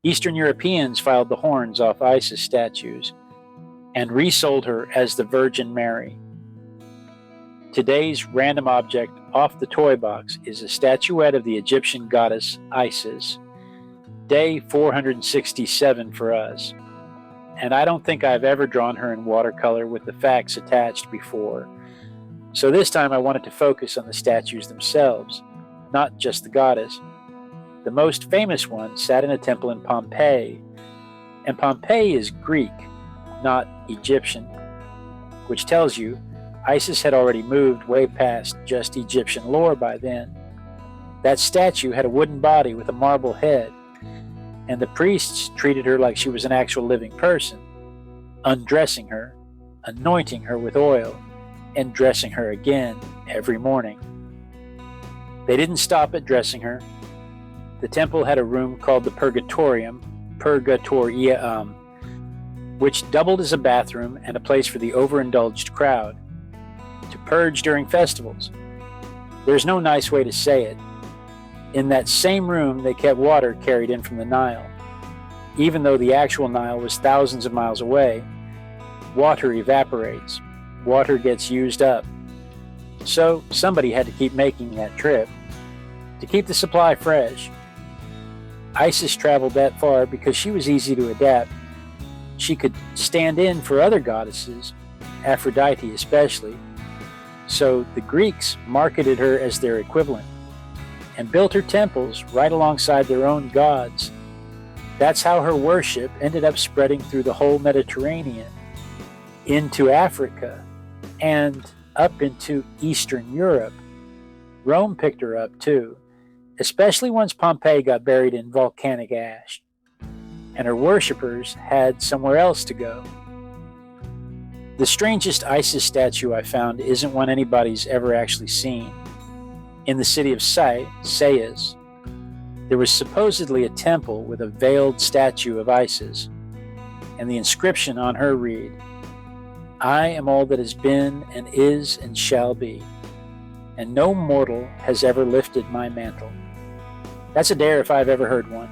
Eastern Europeans filed the horns off Isis statues and resold her as the Virgin Mary. Today's random object off the toy box is a statuette of the Egyptian goddess Isis, day 467 for us. And I don't think I've ever drawn her in watercolor with the facts attached before. So this time I wanted to focus on the statues themselves, not just the goddess. The most famous one sat in a temple in Pompeii, and Pompeii is Greek, not Egyptian, which tells you Isis had already moved way past just Egyptian lore by then. That statue had a wooden body with a marble head, and the priests treated her like she was an actual living person, undressing her, anointing her with oil, and dressing her again every morning. They didn't stop at dressing her. The temple had a room called the purgatorium, which doubled as a bathroom and a place for the overindulged crowd to purge during festivals. There's no nice way to say it. In that same room, they kept water carried in from the Nile. Even though the actual Nile was thousands of miles away, water evaporates. Water gets used up. So somebody had to keep making that trip to keep the supply fresh. Isis traveled that far because she was easy to adapt. She could stand in for other goddesses, Aphrodite especially. So the Greeks marketed her as their equivalent and built her temples right alongside their own gods. That's how her worship ended up spreading through the whole Mediterranean, into Africa, and up into Eastern Europe. Rome picked her up too, especially once Pompeii got buried in volcanic ash, and her worshippers had somewhere else to go. The strangest Isis statue I found isn't one anybody's ever actually seen. In the city of Sais, there was supposedly a temple with a veiled statue of Isis, and the inscription on her read, "I am all that has been and is and shall be, and no mortal has ever lifted my mantle." That's a dare if I've ever heard one.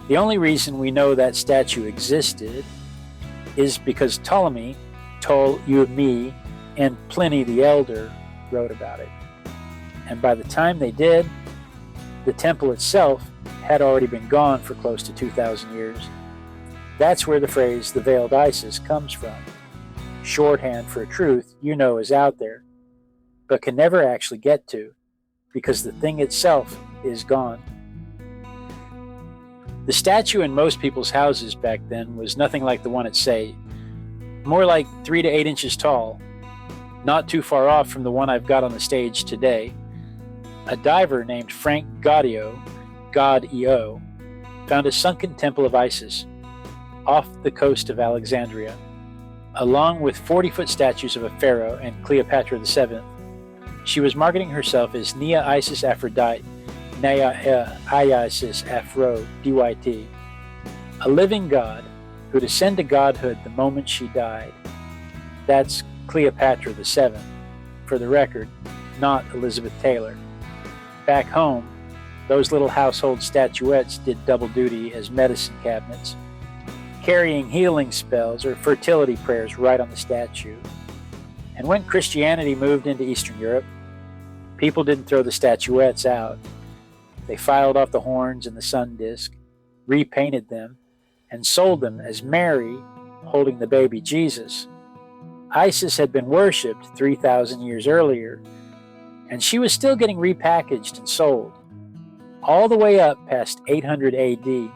The only reason we know that statue existed is because Ptolemy, Ptolemy, and Pliny the Elder wrote about it. And by the time they did, the temple itself had already been gone for close to 2,000 years. That's where the phrase, the veiled Isis, comes from. Shorthand for a truth you know is out there, but can never actually get to, because the thing itself is gone. The statue in most people's houses back then was nothing like the one at Sais, more like 3 to 8 inches tall, not too far off from the one I've got on the stage today. A diver named Frank Gaudio, God-E-O, found a sunken temple of Isis off the coast of Alexandria, along with 40-foot statues of a pharaoh and Cleopatra VII. She was marketing herself as Nea Isis Aphrodite, Nea Isis Aphro, DYT, a living god who'd ascend to godhood the moment she died. That's Cleopatra VII, for the record, not Elizabeth Taylor. Back home, those little household statuettes did double duty as medicine cabinets, carrying healing spells or fertility prayers right on the statue. And when Christianity moved into Eastern Europe, people didn't throw the statuettes out. They filed off the horns and the sun disk, repainted them, and sold them as Mary holding the baby Jesus. Isis had been worshipped 3,000 years earlier, and she was still getting repackaged and sold, all the way up past 800 AD.